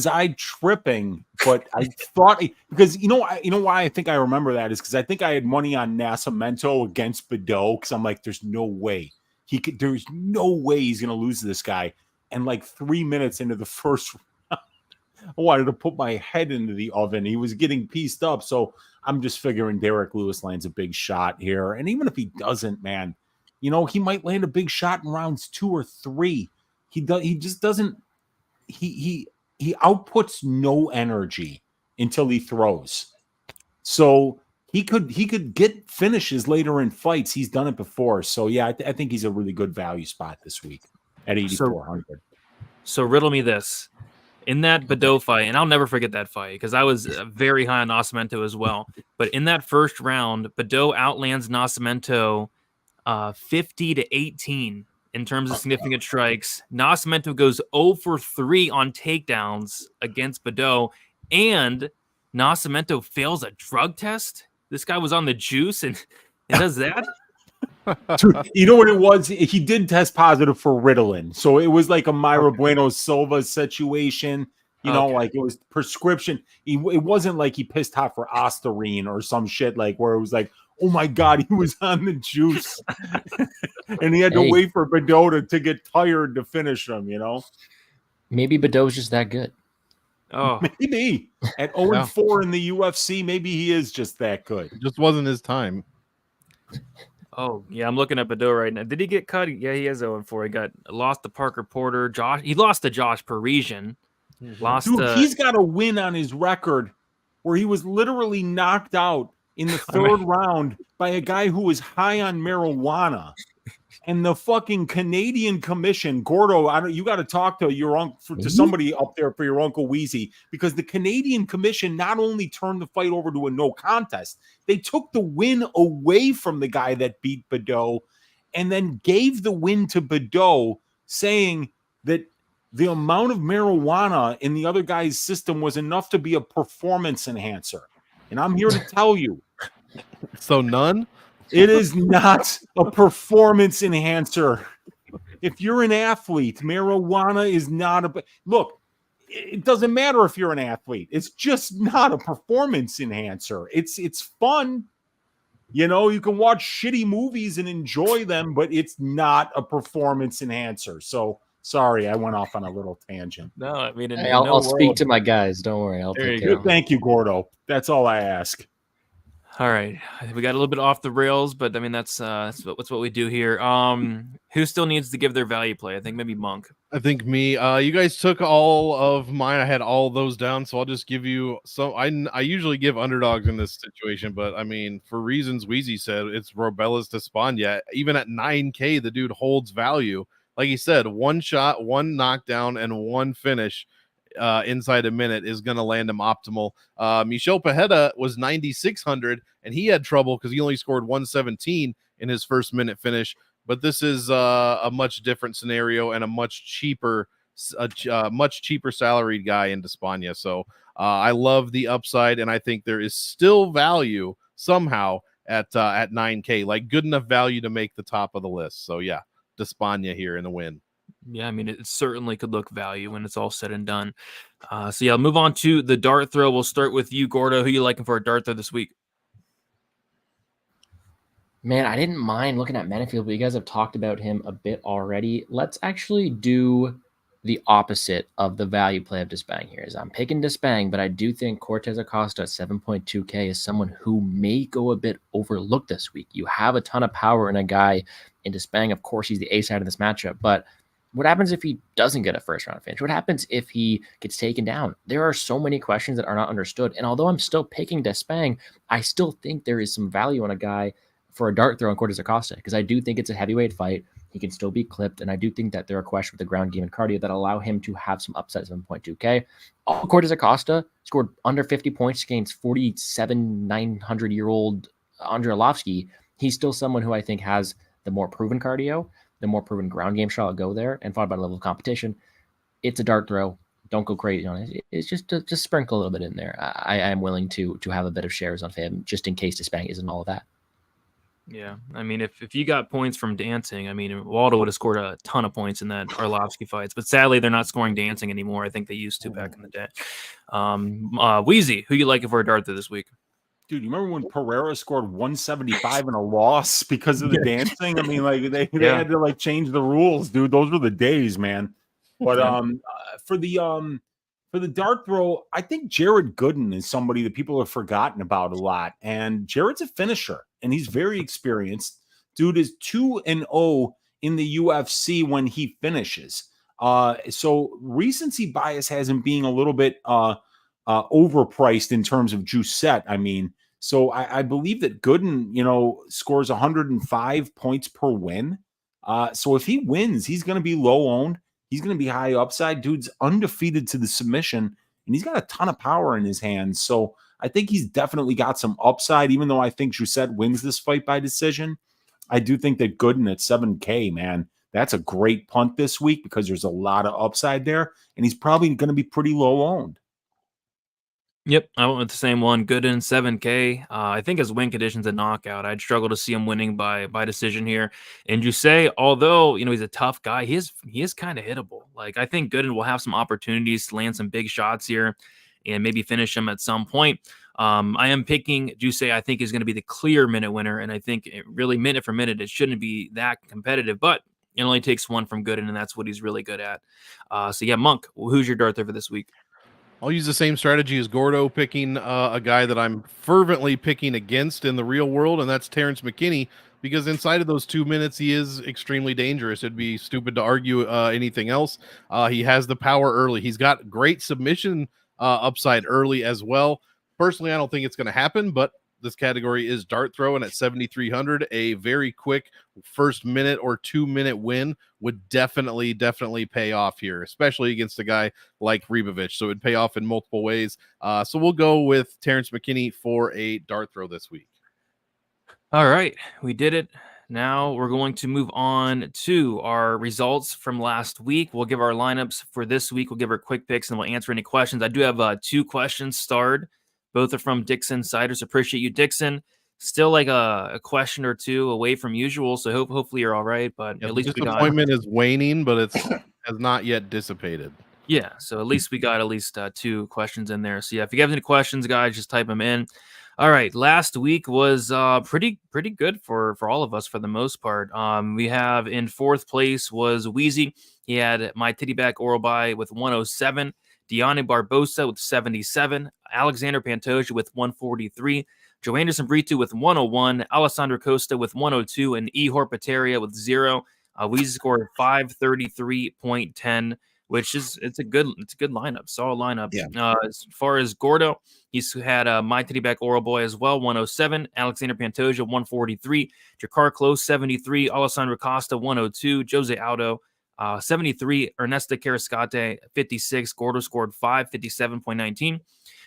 I tripping? But I thought, because you know why I think I remember that is because I think I had money on Nascimento against Bordeaux, because I'm like, there's no way he's going to lose to this guy. And like 3 minutes into the first round, I wanted to put my head into the oven. He was getting pieced up, so I'm just figuring Derrick Lewis lands a big shot here. And even if he doesn't, man, he might land a big shot in rounds 2 or 3. He just doesn't. He outputs no energy until he throws. So he could get finishes later in fights. He's done it before. So yeah, I think he's a really good value spot this week at 8,400. So riddle me this. In that Bordeaux fight, and I'll never forget that fight because I was very high on Nascimento as well. But in that first round, Bordeaux outlands Nascimento 50-18. In terms of significant strikes. Nascimento goes 0 for 3 on takedowns against Bordeaux, and Nascimento fails a drug test. This guy was on the juice and does that. Dude, you know what it was? He did test positive for Ritalin, so it was like a Myra Bueno Silva situation. Like it was prescription. It wasn't like he pissed hot for Ostarine or some shit like where it was like, oh my God, he was on the juice. And he had to wait for Bordeaux to get tired to finish him, Maybe Bordeaux's just that good. Oh, maybe. At 0-4 in the UFC, maybe he is just that good. It just wasn't his time. Oh, yeah, I'm looking at Bordeaux right now. Did he get cut? Yeah, he is 0-4. He lost to Parker Porter. He lost to Josh Parisian. He's got a win on his record where he was literally knocked out in the third round by a guy who was high on marijuana. And the fucking Canadian Commission, Gordo, you got to talk to your uncle, to somebody up there for your Uncle Weezy, because the Canadian Commission not only turned the fight over to a no contest, they took the win away from the guy that beat Bordeaux, and then gave the win to Bordeaux, saying that the amount of marijuana in the other guy's system was enough to be a performance enhancer. And I'm here to tell you, so none. It is not a performance enhancer. If you're an athlete, marijuana is not a... Look, it doesn't matter if you're an athlete. It's just not a performance enhancer. It's fun. You can watch shitty movies and enjoy them, but it's not a performance enhancer. So Sorry, I went off on a little tangent. No, I mean, I'll speak to my guys. Don't worry. I'll take care of it. Thank you, Gordo. That's all I ask. All right, we got a little bit off the rails, but I mean that's what we do here. Who still needs to give their value play? I think maybe Monk. I think me. You guys took all of mine. I had all those down, so I'll just give you some. I usually give underdogs in this situation, but I mean, for reasons Weezy said, it's Robelis Despaigne. Even at 9K, the dude holds value. Like he said, one shot, one knockdown, and one finish inside a minute is going to land him optimal. Michel Pajeda was 9,600, and he had trouble because he only scored 117 in his first minute finish. But this is a much different scenario and a much cheaper salaried guy in Despaigne. So I love the upside, and I think there is still value somehow at 9K, like good enough value to make the top of the list. So yeah, Despaigne here in the win. Yeah, I mean, it certainly could look value when it's all said and done. So yeah, I'll move on to the dart throw. We'll start with you, Gordo. Who you liking for a dart throw this week? Man, I didn't mind looking at Menifield, but you guys have talked about him a bit already. Let's actually do the opposite of the value play of Despaigne here. I'm picking Despaigne, but I do think Cortes-Acosta at 7.2K is someone who may go a bit overlooked this week. You have a ton of power in a guy in Despaigne. Of course, he's the A side of this matchup, but what happens if he doesn't get a first round finish? What happens if he gets taken down? There are so many questions that are not understood. And although I'm still picking Despaigne, I still think there is some value on a guy for a dart throw on Cortes-Acosta, because I do think it's a heavyweight fight. He can still be clipped, and I do think that there are questions with the ground game and cardio that allow him to have some upside at 7.2K. Cortes-Acosta scored under 50 points against 900-year-old Andrei Arlovski. He's still someone who I think has the more proven cardio, the more proven ground game shot will go there, and fought by the level of competition. It's a dart throw. Don't go crazy on it. It's just sprinkle a little bit in there. I am willing to have a bit of shares on him just in case Despaigne isn't all of that. Yeah, I mean, if you got points from dancing, I mean, Waldo would have scored a ton of points in that Arlovski fights, but sadly, they're not scoring dancing anymore. I think they used to back in the day. Weezy, who you liking for a dart through this week? Dude, you remember when Ferreira scored 175 in a loss because of the dancing? I mean, like they had to like change the rules, dude. Those were the days, man. But for the dart throw, I think Jared Gooden is somebody that people have forgotten about a lot. And Jared's a finisher, and he's very experienced. Dude is 2-0 in the UFC when he finishes. So recency bias has him being a little bit overpriced in terms of juice set. I mean, so I believe that Gooden, scores 105 points per win. So if he wins, he's going to be low owned. He's going to be high upside. Dude's undefeated to the submission, and he's got a ton of power in his hands. So I think he's definitely got some upside, even though I think Jousset wins this fight by decision. I do think that Gooden at 7K, man, that's a great punt this week because there's a lot of upside there, and he's probably going to be pretty low owned. Yep, I went with the same one. Gooden, 7K. I think his win condition's a knockout. I'd struggle to see him winning by decision here. And Jousset, although he's a tough guy, he is kind of hittable. Like I think Gooden will have some opportunities to land some big shots here and maybe finish him at some point. I am picking Jousset. I think is going to be the clear minute winner, and I think really minute for minute it shouldn't be that competitive, but it only takes one from Gooden, and that's what he's really good at. So yeah, Monk, who's your dart throw for this week? I'll use the same strategy as Gordo, picking a guy that I'm fervently picking against in the real world, and that's Terrance McKinney, because inside of those 2 minutes, he is extremely dangerous. It'd be stupid to argue anything else. He has the power early. He's got great submission upside early as well. Personally, I don't think it's going to happen, but this category is dart throw, and at 7,300, a very quick first minute or 2 minute win would definitely pay off here, especially against a guy like Ruziboev. So it would pay off in multiple ways. So we'll go with Terrance McKinney for a dart throw this week. All right, we did it. Now we're going to move on to our results from last week. We'll give our lineups for this week. We'll give our quick picks, and we'll answer any questions. I do have 2 questions starred. Both are from Dixon Siders. Appreciate you, Dixon. Still like a question or two away from usual, so hopefully you're all right. But at least disappointment is waning, but it has not yet dissipated. Yeah, so at least we got 2 questions in there. So yeah, if you have any questions, guys, just type them in. All right, last week was pretty good for all of us for the most part. We have in 4th place was Weezy. He had my titty back oral by with 107, Deanne Barbosa with 77, Alexander Pantoja with 143, Joanderson Brito with 101, Alessandro Costa with 102, and Ihor Pateria with 0. Weezy scored 533.10, which is it's a good lineup, solid lineup. Yeah. As far as Gordo, he's had my titty back oral boy as well, 107, Alexander Pantoja 143, Jakar Close 73, Alessandro Costa 102, Jose Aldo 73, Ernesto Carrascate 56, Gordo scored 557.19.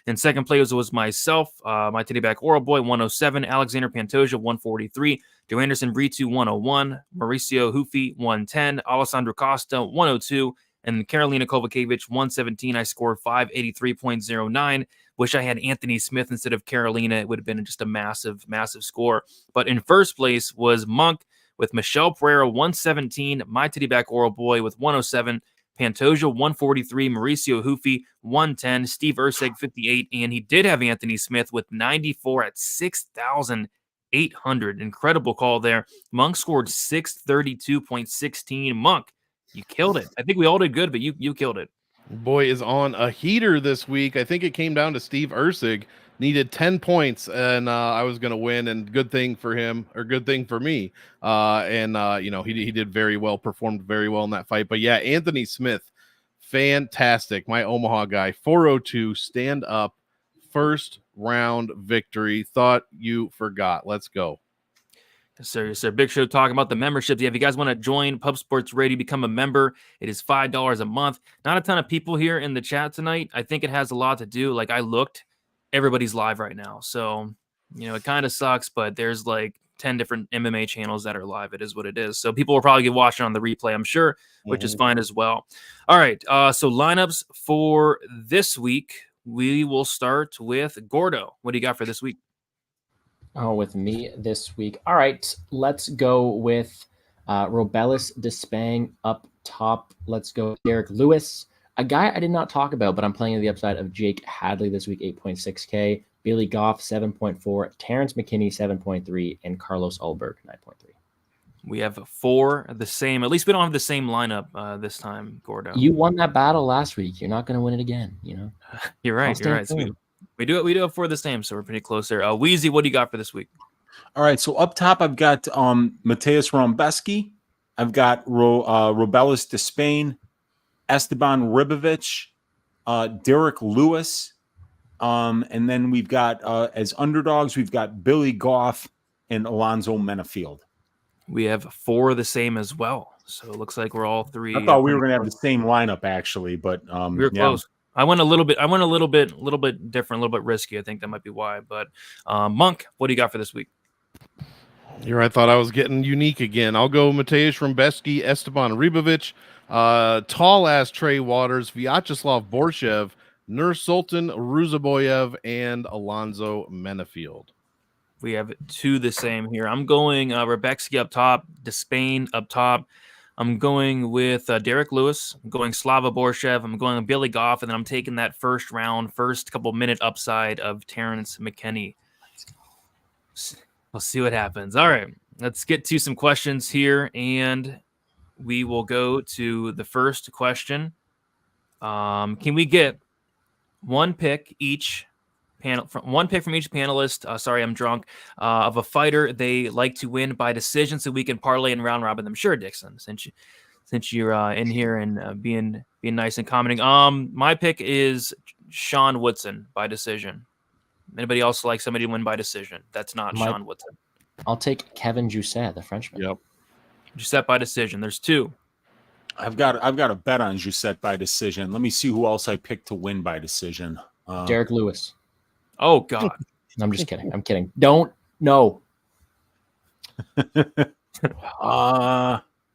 And second place was myself, my titty back oral boy 107, Alexander Pantoja 143, Joanderson Brito 101, Mauricio Hufi 110, Alessandro Costa 102, and Karolina Kovacevic 117. I scored 583.09. Wish I had Anthony Smith instead of Carolina. It would have been just a massive score. But in first place was Monk with Michelle Pereira 117, my titty back oral boy with 107, Pantoja 143, Mauricio Hufi 110, Steve Ursig 58, and he did have Anthony Smith with 94 at 6,800. Incredible call there. Monk scored 632.16. Monk, you killed it. I think we all did good, but you killed it. Boy is on a heater this week. I think it came down to Steve Ursig. Needed 10 points, and I was going to win, and good thing for him, or good thing for me. He did very well, performed very well in that fight. But yeah, Anthony Smith, fantastic. My Omaha guy, 402, stand up, first round victory. Thought you forgot. Let's go. Yes, sir. Big Show talking about the memberships. Yeah, if you guys want to join Pub Sports Radio, become a member. It is $5 a month. Not a ton of people here in the chat tonight. I think it has a lot to do. Like, I looked, everybody's live right now. So, it kind of sucks, but there's like 10 different MMA channels that are live. It is what it is. So people will probably get watching on the replay, I'm sure, which is fine as well. All right. So lineups for this week, we will start with Gordo. What do you got for this week? Oh, with me this week. All right, let's go with Robelis Despaigne up top. Let's go Derrick Lewis, a guy I did not talk about, but I'm playing at the upside of Jake Hadley this week, 8.6K. Billy Goff, 7.4. Terrance McKinney, 7.3. And Carlos Ulberg, 9.3. We have 4 the same. At least we don't have the same lineup this time, Gordo. You won that battle last week. You're not going to win it again, You're right. You're right. So we do have 4 the same, so we're pretty close there. Weezy, what do you got for this week? All right, so up top, I've got Mateusz Rębecki. I've got Robelis Despaigne, Esteban Ribovic, Derrick Lewis, and then we've got as underdogs, we've got Billy Goff and Alonzo Menifield. We have 4 the same as well, so it looks like we're all 3. I thought we were going to have the same lineup actually, but we were close. I went a little bit different, a little bit risky. I think that might be why. But Monk, what do you got for this week? Here, I thought I was getting unique again. I'll go Mateusz Rębecki, Esteban Ribovic, tall ass Trey Waters, Viacheslav Borshchev, Nursulton, Ruziboev, and Alonzo Menifield. We have 2 the same here. I'm going Rębecki up top, Despaigne up top. I'm going with Derrick Lewis. I'm going Slava Borshchev. I'm going Billy Goff, and then I'm taking that first couple minute upside of Terrance McKinney. We'll see what happens. All right, let's get to some questions here, and we will go to the first question. Can we get one pick each? One pick from each panelist. Sorry, I'm drunk. Of a fighter they like to win by decision, so we can parlay and round robin them. Sure, Dixon. Since you're in here and being nice and commenting. My pick is Sean Woodson by decision. Anybody else like somebody to win by decision? That's not Sean Woodson. I'll take Kevin Jousset, the Frenchman. Yep. Jousset by decision. There's 2. I've got a bet on Jousset by decision. Let me see who else I picked to win by decision. Derrick Lewis. Oh, God. I'm just kidding. I'm kidding. Don't know. You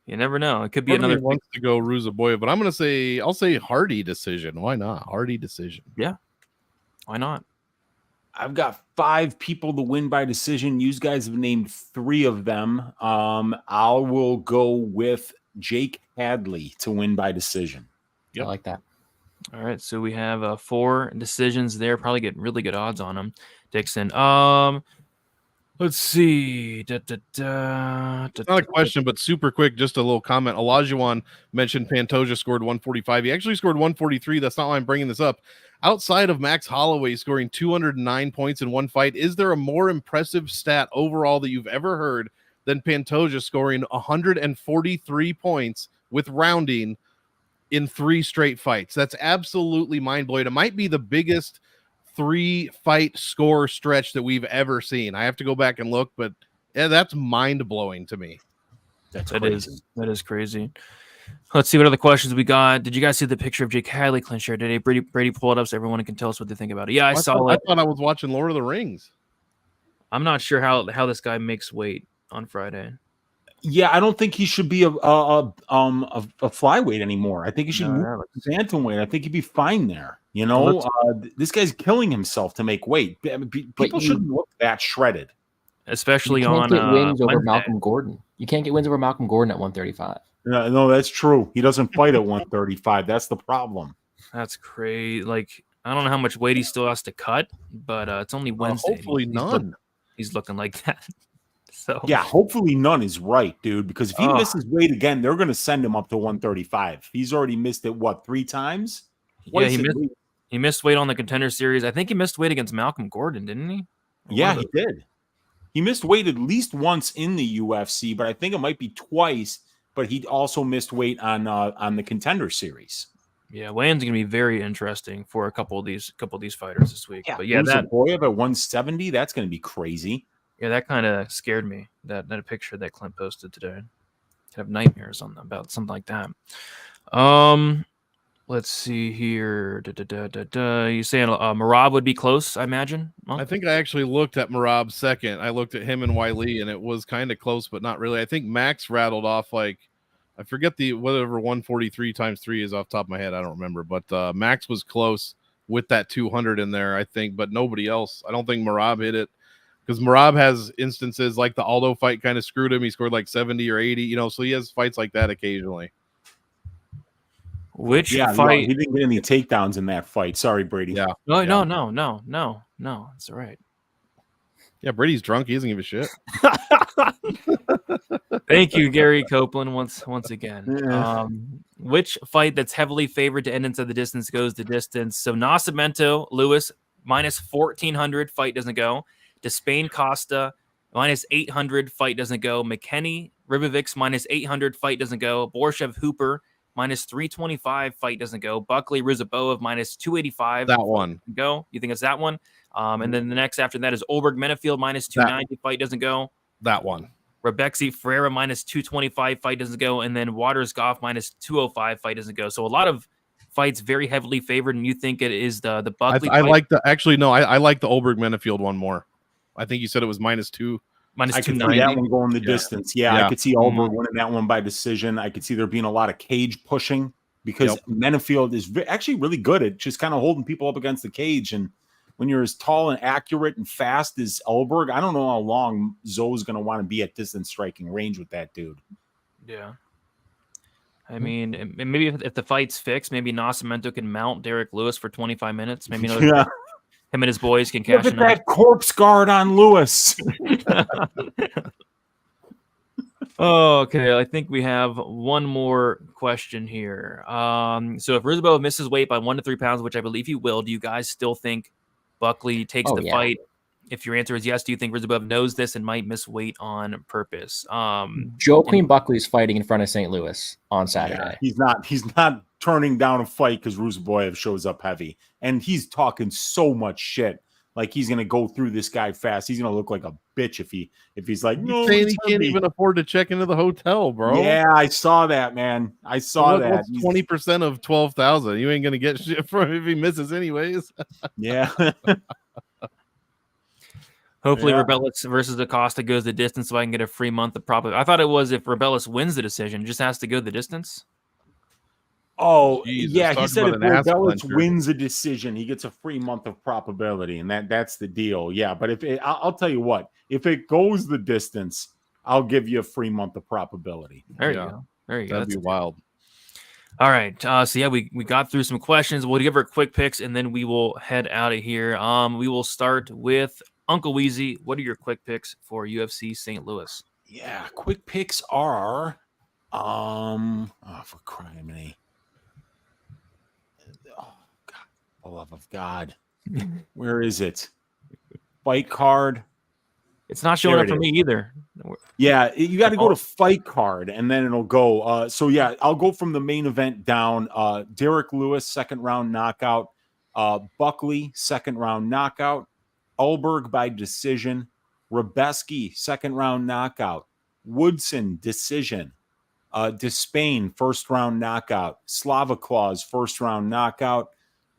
never know. It could be another. Wants to go Ruziboev, but I'll say Hardy decision. Why not? Hardy decision. Yeah. Why not? I've got 5 people to win by decision. You guys have named 3 of them. I will go with Jake Hadley to win by decision. Yep. I like that. All right, so we have 4 decisions there. Probably get really good odds on them, Dixon. Let's see. It's not a question, but super quick, just a little comment. Olajuwon mentioned Pantoja scored 145. He actually scored 143. That's not why I'm bringing this up. Outside of Max Holloway scoring 209 points in one fight, is there a more impressive stat overall that you've ever heard than Pantoja scoring 143 points with rounding in 3 straight fights? That's absolutely mind-blowing. It might be the biggest 3-fight score stretch that we've ever seen. I have to go back and look, but yeah, that's mind-blowing to me. That is crazy. Let's see what other questions we got. Did you guys see the picture of Jake Hadley clinch here today? Brady pull it up so everyone can tell us what they think about it. Yeah, I saw it. I thought I was watching Lord of the Rings. I'm not sure how this guy makes weight on Friday. Yeah, I don't think he should be a flyweight anymore. I think he should move to bantamweight. I think he'd be fine there. You know, this guy's killing himself to make weight. People shouldn't look that shredded, especially you can't on get wins over Wednesday. Malcolm Gordon. You can't get wins over Malcolm Gordon at 135. No, that's true. He doesn't fight at 135. That's the problem. That's crazy. Like, I don't know how much weight he still has to cut, but it's only Wednesday. Hopefully none. He's looking like that. So yeah, hopefully none is right, dude. Because if he misses weight again, they're going to send him up to 135. He's already missed it 3 times? Yeah, he missed weight on the Contender Series. I think he missed weight against Malcolm Gordon, didn't he? Yeah, he did. He missed weight at least once in the UFC, but I think it might be twice. But he also missed weight on the Contender Series. Yeah, weigh-in's going to be very interesting for a couple of these fighters this week. Yeah, but yeah, Ruziboev at 170, that's going to be crazy. Yeah, that kind of scared me. That picture that Clint posted today. I have nightmares about something like that. Let's see here. You saying Merab would be close? I imagine. I think I actually looked at Merab second. I looked at him and Wiley, and it was kind of close, but not really. I think Max rattled off I forget whatever 143 times 3 is off the top of my head. I don't remember, but Max was close with that 200 in there, I think, but nobody else. I don't think Merab hit it. Because Merab has instances like the Aldo fight kind of screwed him. He scored like 70 or 80, so he has fights like that occasionally. Fight? He didn't get any takedowns in that fight. Sorry, Brady. Yeah. No. That's all right. Yeah, Brady's drunk. He doesn't give a shit. Thank you, Gary Copeland, once again. Which fight that's heavily favored to end inside the distance goes the distance? So Nascimento, Lewis, minus 1,400, fight doesn't go. Despaigne Costa, minus 800, fight doesn't go. McKinney, Ribovics, minus 800, fight doesn't go. Borshchev Hooper, minus 325, fight doesn't go. Buckley, Ruziboev, minus 285. That one. Go. You think it's that one? And then the next after that is Ulberg, Menifield, minus 290, fight doesn't go. That one. Rębecki, Ferreira, minus 225, fight doesn't go. And then Waters, Goff, minus 205, fight doesn't go. So a lot of fights very heavily favored, and you think it is the Buckley I like the I like the Ulberg Menifield one more. I think you said it was minus 2. I could see that one going the distance. Yeah, I could see Ulberg winning that one by decision. I could see there being a lot of cage pushing because Menifield is actually really good at just kind of holding people up against the cage. And when you're as tall and accurate and fast as Ulberg, I don't know how long Zoe's going to want to be at distance striking range with that dude. Yeah. I mean, maybe if the fight's fixed, maybe Nascimento can mount Derrick Lewis for 25 minutes. Maybe another him and his boys can cash in. Look at that corpse guard on Lewis. Okay, I think we have one more question here. So if Ruziboev misses weight by 1 to 3 pounds, which I believe he will, do you guys still think Buckley takes the fight? If your answer is yes, do you think Ruziboev knows this and might miss weight on purpose? Joaquin Buckley's fighting in front of St. Louis on Saturday. Yeah, he's not turning down a fight because Ruziboev shows up heavy. And he's talking so much shit. Like he's gonna go through this guy fast. He's gonna look like a bitch if he's like, no, saying he can't even afford to check into the hotel, bro. Yeah, I saw that, man. I saw that. 20% of 12,000. You ain't gonna get shit from him if he misses anyways. Yeah. Hopefully, Robelis versus Acosta goes the distance so I can get a free month of probability. I thought it was if Robelis wins the decision, it just has to go the distance. Oh, Jesus, yeah. He said if Robelis wins a decision, he gets a free month of probability, and that's the deal. Yeah, but I'll tell you what, if it goes the distance, I'll give you a free month of probability. There you go. There you go. That'd be wild. All right. So yeah, we got through some questions. We'll give our quick picks and then we will head out of here. We will start with Uncle Weezy, what are your quick picks for UFC St. Louis? Yeah, quick picks are, for criminy. Oh, God, for the love of God. Where is it? Fight card. It's not showing up for me either. Yeah, you got to go to fight card and then it'll go. So yeah, I'll go from the main event down. Derrick Lewis, 2nd round knockout. Buckley, 2nd round knockout. Ulberg by decision. Rębecki, 2nd round knockout. Woodson, decision. Despaigne, 1st round knockout. Slavaklaus, 1st round knockout.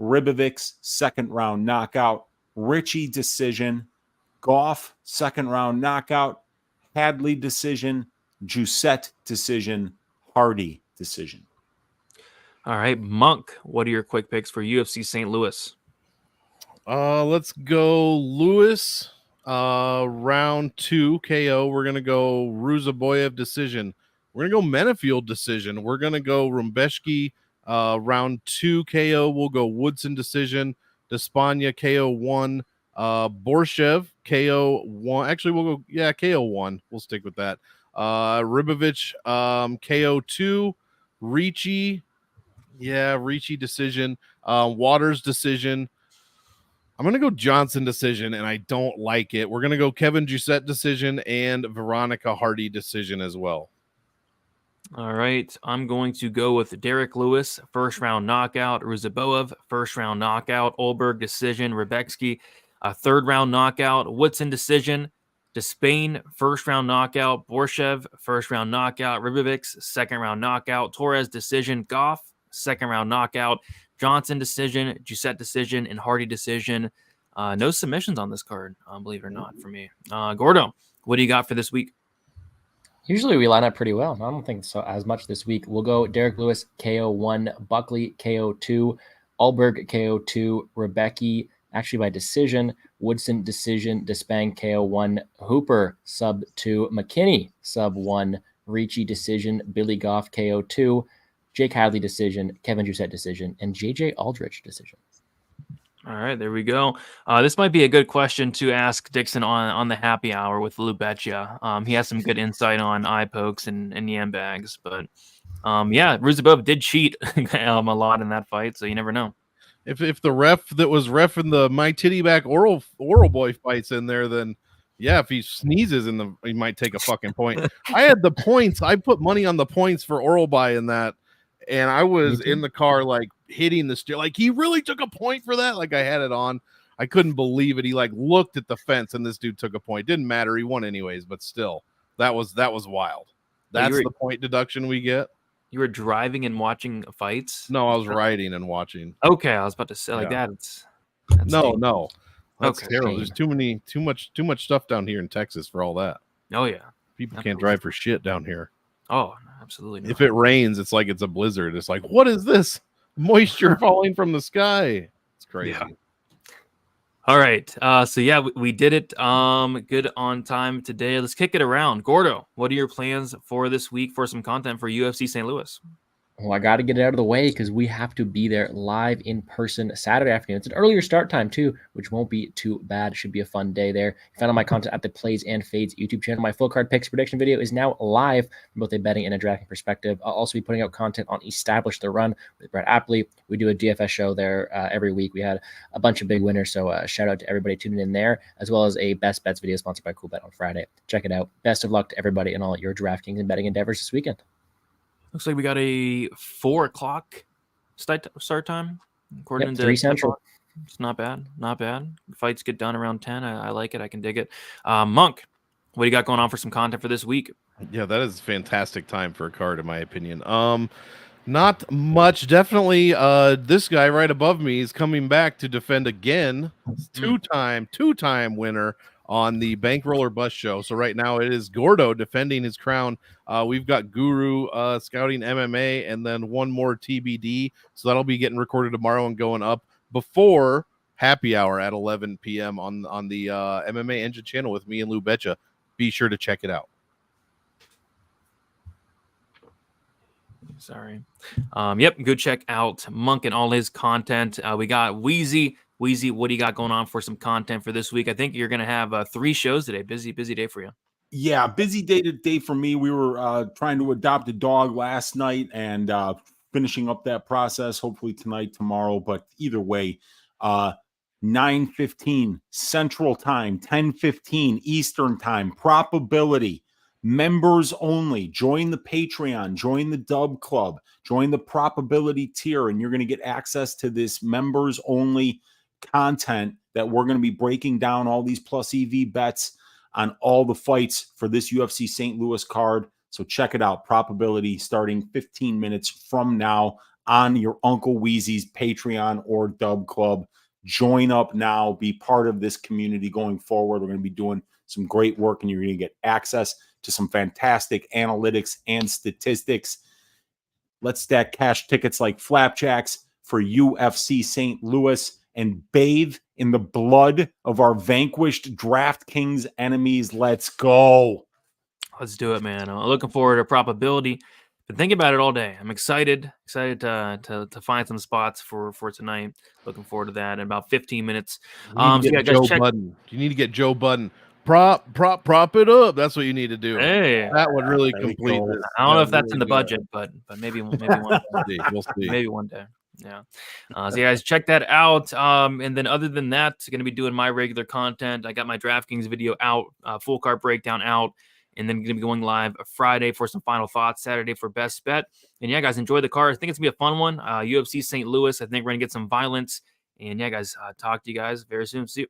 Ribovics, 2nd round knockout. Richie, decision. Goff, 2nd round knockout. Hadley, decision. Giuseppe, decision. Hardy, decision. All right, Monk, what are your quick picks for UFC St. Louis? Let's go Lewis. Round 2 KO. We're gonna go Ruziboev decision. We're gonna go Menifield decision. We're gonna go Rębecki. Round 2 KO. We'll go Woodson decision. Despaigne KO 1. Borshchev KO 1. Actually, we'll go KO 1. We'll stick with that. Ribovic KO 2. Ricci decision. Waters decision. I'm going to go Johnson decision, and I don't like it. We're going to go Kevin Giuseppe decision and Veronica Hardy decision as well. All right. I'm going to go with Derrick Lewis, 1st round knockout. Ruziboev, 1st round knockout. Ulberg decision. Rębecki, 3rd round knockout. Woodson decision. Despaigne, 1st round knockout. Borshchev, 1st round knockout. Ribovics, 2nd round knockout. Torres decision. Goff, 2nd round knockout. Johnson decision, Giuseppe decision, and Hardy decision. No submissions on this card, believe it or not, for me. Gordo, what do you got for this week? Usually we line up pretty well. I don't think so as much this week. We'll go Derrick Lewis, KO 1, Buckley, KO 2, Ulberg, KO 2, Rębecki, actually by decision, Woodson decision, Despaigne, KO 1, Hooper, sub 2, McKinney, sub 1, Ricci decision, Billy Goff, KO 2, Jake Hadley decision, Kevin Giuseppe decision, and JJ Aldrich decision. All right, there we go. This might be a good question to ask Dixon on the happy hour with Lou Betcha. He has some good insight on eye pokes and yam bags, but Ruziboev did cheat a lot in that fight, so you never know. If the ref that was reffing the my titty back oral boy fights in there, then yeah, if he sneezes he might take a fucking point. I had the points. I put money on the points for oral buy in that. And I was in the car, like hitting the steer. Like he really took a point for that. Like I had it on. I couldn't believe it. He like looked at the fence and this dude took a point. Didn't matter. He won anyways, but still, that was wild. That's the point deduction we get. You were driving and watching fights? No, I was riding and watching. Okay, I was about to say like that. That's no. That's terrible. There's too much stuff down here in Texas for all that. Oh yeah. People can't drive for shit down here. Oh, absolutely not. If it rains, it's like it's a blizzard. It's like, what is this? Moisture falling from the sky. It's crazy. Yeah. All right. So we did it. Good on time today. Let's kick it around. Gordo, what are your plans for this week for some content for UFC St. Louis? Well, I got to get it out of the way because we have to be there live in person Saturday afternoon. It's an earlier start time too, which won't be too bad. It should be a fun day there. You found all my content at the Plays and Fades YouTube channel. My full card picks prediction video is now live from both a betting and a drafting perspective. I'll also be putting out content on Establish the Run with Brett Apley. We do a DFS show there every week. We had a bunch of big winners, so shout out to everybody tuning in there, as well as a Best Bets video sponsored by Cool Bet on Friday. Check it out. Best of luck to everybody in all your DraftKings and betting endeavors this weekend. Looks like we got a 4 o'clock start time. According to 3 Central. It's not bad. Not bad. Fights get done around 10. I like it. I can dig it. Monk, what do you got going on for some content for this week? Yeah, that is fantastic time for a card, in my opinion. Not much. Definitely this guy right above me is coming back to defend again. Two-time winner on the Bankroller Bus Show. So right now it is Gordo defending his crown. We've got Guru scouting MMA and then one more TBD. So that'll be getting recorded tomorrow and going up before happy hour at 11 p.m. on the MMA Engine channel with me and Lou Betcha. Be sure to check it out. Sorry. Yep, go check out Monk and all his content. We got Weezy. Weezy, what do you got going on for some content for this week? I think you're going to have 3 shows today. Busy day for you. Yeah, busy day today for me. We were trying to adopt a dog last night and finishing up that process, hopefully tonight, tomorrow. But either way, 9:15 Central Time, 10:15 Eastern Time, Propability, members only. Join the Patreon, join the Dub Club, join the Propability tier, and you're going to get access to this members only content that we're going to be breaking down all these plus EV bets on all the fights for this UFC St. Louis card. So check it out. Probability starting 15 minutes from now on your Uncle Weezy's Patreon or Dub Club. Join up now. Be part of this community going forward. We're going to be doing some great work, and you're going to get access to some fantastic analytics and statistics. Let's stack cash tickets like flapjacks for UFC St. Louis and bathe in the blood of our vanquished Draftkings enemies. Let's go. Let's do it, man. I'm looking forward to Probability. Been thinking about it all day. I'm excited to find some spots for tonight. Looking forward to that in about 15 minutes. You need to get Joe Budden. Prop it up. That's what you need to do. Hey, that would really complete this. I don't know if that's in the budget, but maybe one day. We'll see. Maybe one day. Yeah. So guys, check that out. And then other than that, going to be doing my regular content. I got my DraftKings video out, full card breakdown out, and then going to be going live Friday for some final thoughts, Saturday for best bet. And yeah, guys, enjoy the card. I think it's going to be a fun one. UFC St. Louis. I think we're going to get some violence. And yeah, guys, talk to you guys very soon. See you.